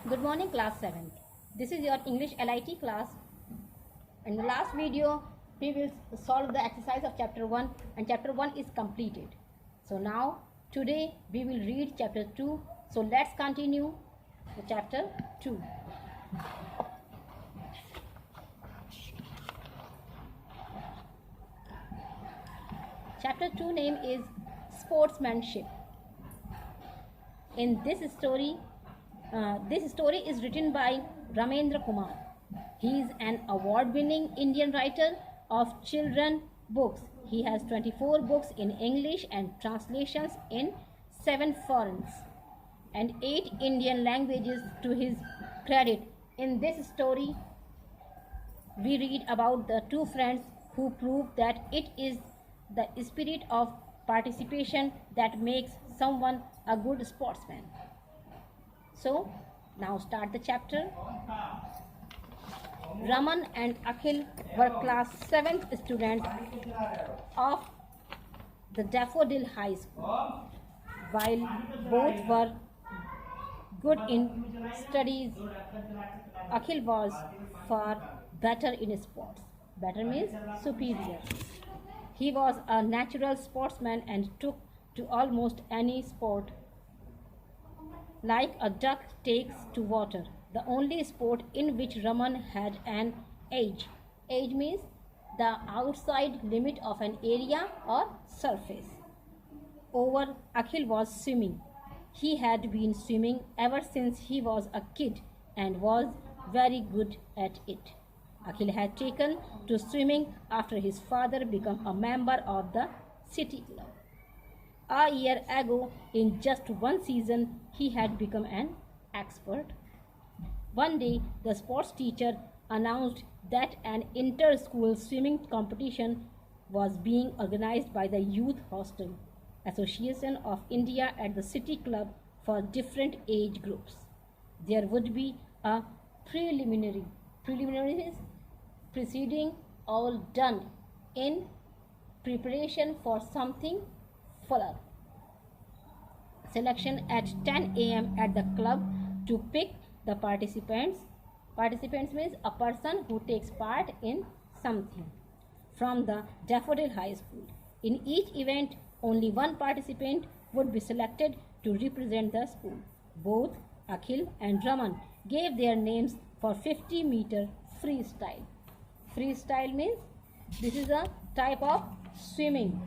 Good morning, class 7th. This is your English LIT class. In the last video, we will solve the exercise of chapter 1 and chapter 1 is completed. So now, today we will read chapter 2. So let's continue the chapter 2. Chapter 2 name is Sportsmanship. In this story is written by Ramendra Kumar. He is an award-winning Indian writer of children books. He has 24 books in English and translations in 7 foreigns and 8 Indian languages to his credit. In this story, we read about the two friends who prove that it is the spirit of participation that makes someone a good sportsman. So, now start the chapter. Raman and Akhil were class 7th students of the Daffodil High School. While both were good in studies, Akhil was far better in sports. Better means superior. He was a natural sportsman and took to almost any sport like a duck takes to water. The only sport in which Raman had an edge. Edge means the outside limit of an area or surface. Over Akhil was swimming. He had been swimming ever since he was a kid and was very good at it. Akhil had taken to swimming after his father became a member of the city club. A year ago, in just one season, he had become an expert. One day, the sports teacher announced that an inter-school swimming competition was being organized by the Youth Hostel Association of India at the City Club for different age groups. There would be a preliminaries preceding all done in preparation for something fuller. Selection at 10 a.m. at the club to pick the participants. Participants means a person who takes part in something from the Daffodil High School. In each event, only one participant would be selected to represent the school. Both Akhil and Raman gave their names for 50-meter freestyle. Freestyle means this is a type of swimming.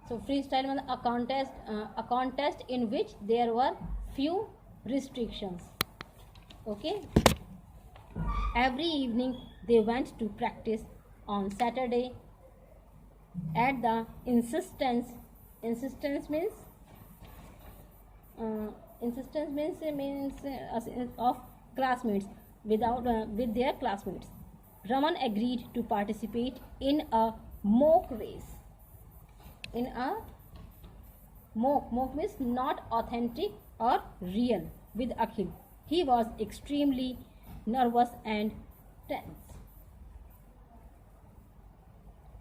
So freestyle means a contest in which there were few restrictions. Okay. Every evening they went to practice on Saturday at the insistence means of classmates with their classmates. Raman agreed to participate in a mock race. In a mock means not authentic or real with Akhil. He was extremely nervous and tense.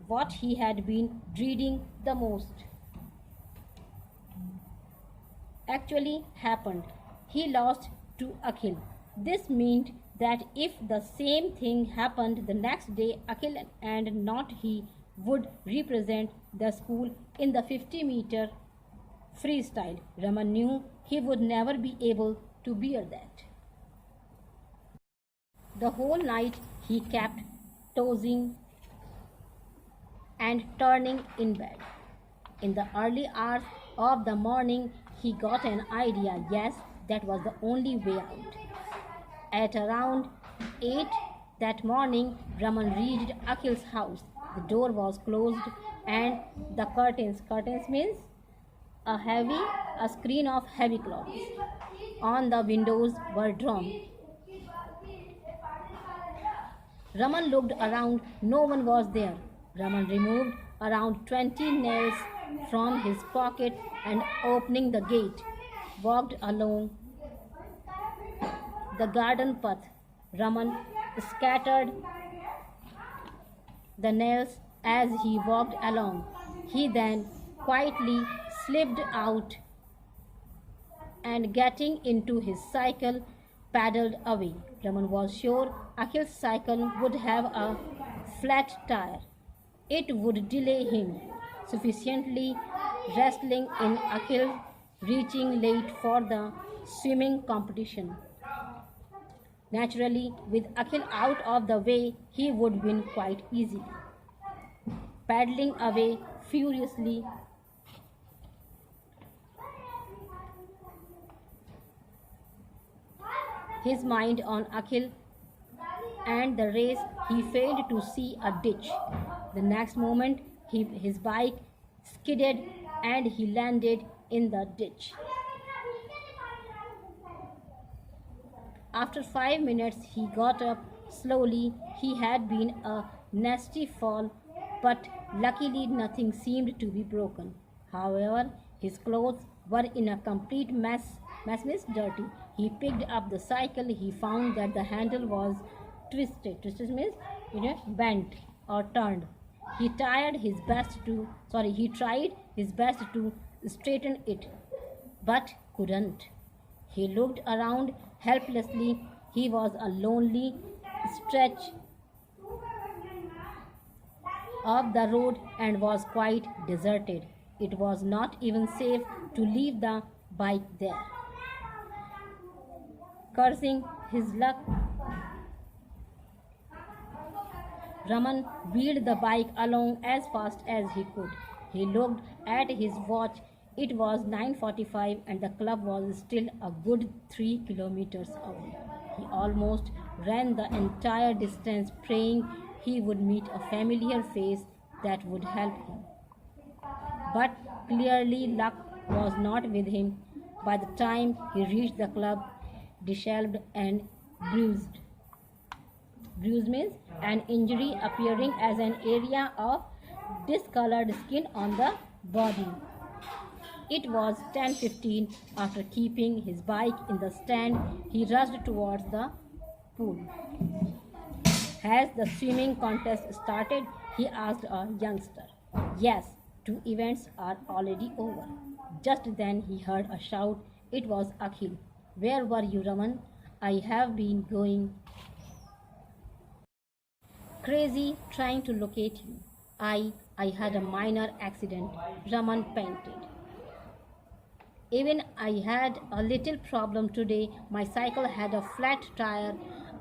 What he had been dreading the most actually happened. He lost to Akhil. This meant that if the same thing happened the next day, Akhil and not he would represent the school in the 50-meter freestyle. Raman knew he would never be able to bear that. The whole night he kept tossing and turning in bed. In the early hours of the morning, he got an idea. Yes, that was the only way out. At around 8 that morning, Raman reached Akhil's house. The door was closed and the curtains means a screen of heavy cloths on the windows were drawn. Raman looked around. No one was there. Raman removed around 20 nails from his pocket and opening the gate, walked along the garden path. Raman scattered the nails as he walked along. He then quietly slipped out and getting into his cycle, paddled away. Raman was sure Akhil's cycle would have a flat tire. It would delay him sufficiently, wrestling in Akhil reaching late for the swimming competition. Naturally, with Akhil out of the way, he would win quite easily. Paddling away furiously, his mind on Akhil and the race, he failed to see a ditch. The next moment, his bike skidded and he landed in the ditch. After 5 minutes, he got up slowly. He had been a nasty fall, but luckily nothing seemed to be broken. However, his clothes were in a complete mess means dirty. He picked up the cycle. He found that the handle was twisted. Twisted means bent or turned. He tried his best to straighten it, but couldn't. He looked around helplessly. He was a lonely stretch of the road and was quite deserted. It was not even safe to leave the bike there. Cursing his luck, Raman wheeled the bike along as fast as he could. He looked at his watch. It was 9:45 and the club was still a good 3 kilometers away. He almost ran the entire distance praying he would meet a familiar face that would help him. But clearly luck was not with him. By the time he reached the club, disheveled and bruised. Bruise means an injury appearing as an area of discolored skin on the body. It was 10:15. After keeping his bike in the stand, he rushed towards the pool. Has the swimming contest started? He asked a youngster. Yes, 2 events are already over. Just then he heard a shout. It was Akhil. Where were you, Raman? I have been going crazy trying to locate you. I had a minor accident, Raman panted. Even I had a little problem today. My cycle had a flat tire.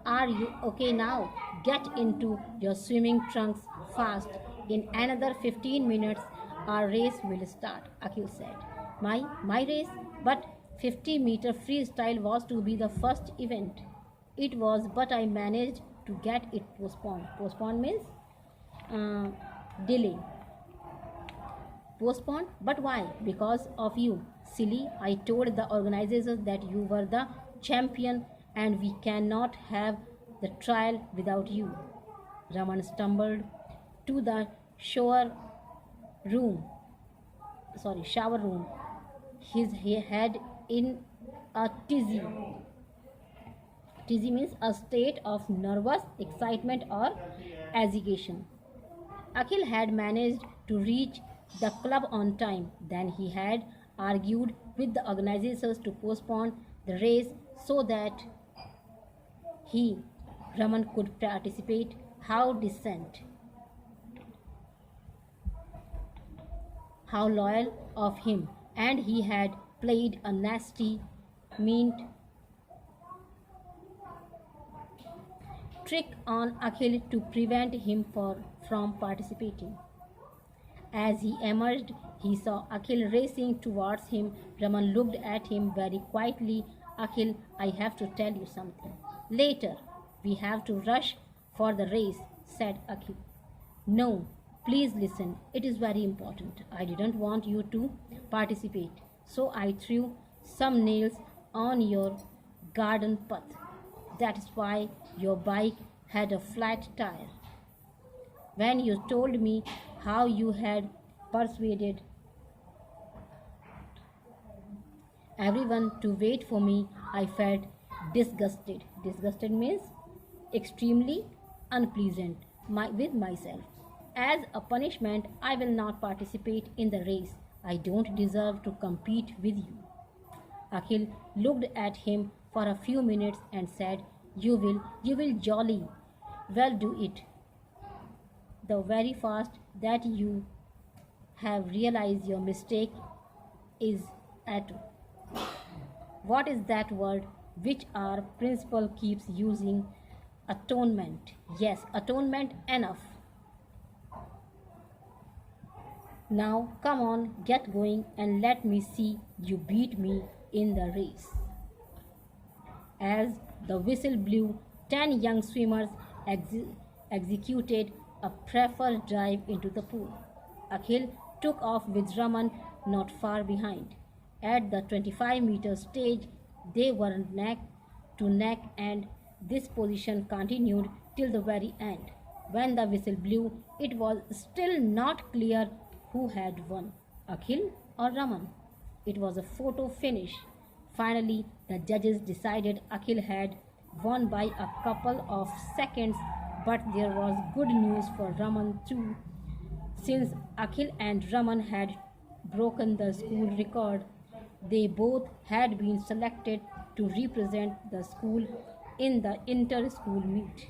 Are you okay now? Get into your swimming trunks fast. In another 15 minutes, our race will start, Akhil said. My race? But 50-meter freestyle was to be the first event. It was, but I managed to get it postponed. Postponed means delay. Postponed? But why? Because of you. Silly, I told the organizers that you were the champion and we cannot have the trial without you. Raman stumbled to the shower room. His head in a tizzy. Tizzy means a state of nervous excitement or agitation. Akhil had managed to reach the club on time. Then he had argued with the organizers to postpone the race so that he, Raman, could participate. How decent, how loyal of him, and he had played a nasty, mean trick on Akhil to prevent him from participating. As he emerged, he saw Akhil racing towards him. Raman looked at him very quietly. Akhil, I have to tell you something. Later, we have to rush for the race, said Akhil. No, please listen. It is very important. I didn't want you to participate, so I threw some nails on your garden path. That is why your bike had a flat tire. When you told me how you had persuaded everyone to wait for me, I felt disgusted. Disgusted means extremely unpleasant with myself. As a punishment, I will not participate in the race. I don't deserve to compete with you. Akhil looked at him for a few minutes and said, you will jolly well do it. The very fast that you have realized your mistake is at what is that word which our principal keeps using? Atonement. Yes, atonement, enough. Now come on, get going and let me see you beat me in the race. As the whistle blew, 10 young swimmers executed a preferred dive into the pool. Akhil took off with Raman not far behind. At the 25-meter stage, they were neck to neck and this position continued till the very end. When the whistle blew, it was still not clear who had won, Akhil or Raman. It was a photo finish. Finally, the judges decided Akhil had won by a couple of seconds, but there was good news for Raman too. Since Akhil and Raman had broken the school record, they both had been selected to represent the school in the inter-school meet.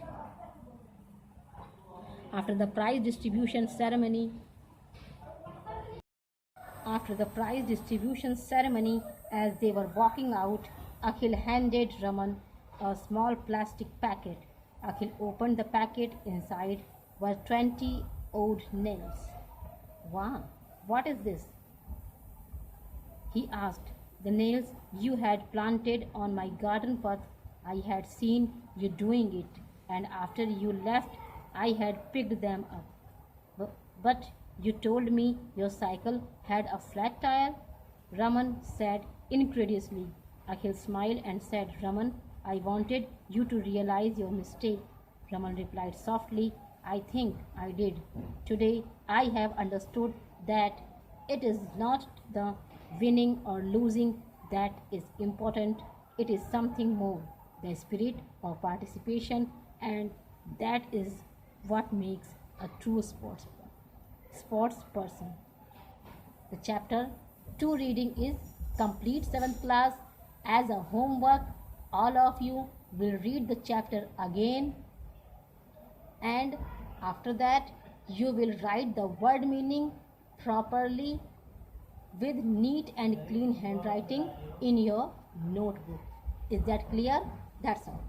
After the prize distribution ceremony, as they were walking out, Akhil handed Raman a small plastic packet. Akhil opened the packet. Inside were 20 odd nails. Wow, what is this? He asked. The nails you had planted on my garden path. I had seen you doing it, and after you left, I had picked them up. But you told me your cycle had a flat tire? Raman said incredulously. Akhil smiled and said, Raman, I wanted you to realize your mistake. Raman replied softly, I think I did. Today I have understood that it is not the winning or losing that is important. It is something more, the spirit of participation, and that is what makes a true sports person. The chapter 2 reading is complete 7th class. As a homework, all of you will read the chapter again, and after that you will write the word meaning properly with neat and clean handwriting in your notebook. Is that clear? That's all.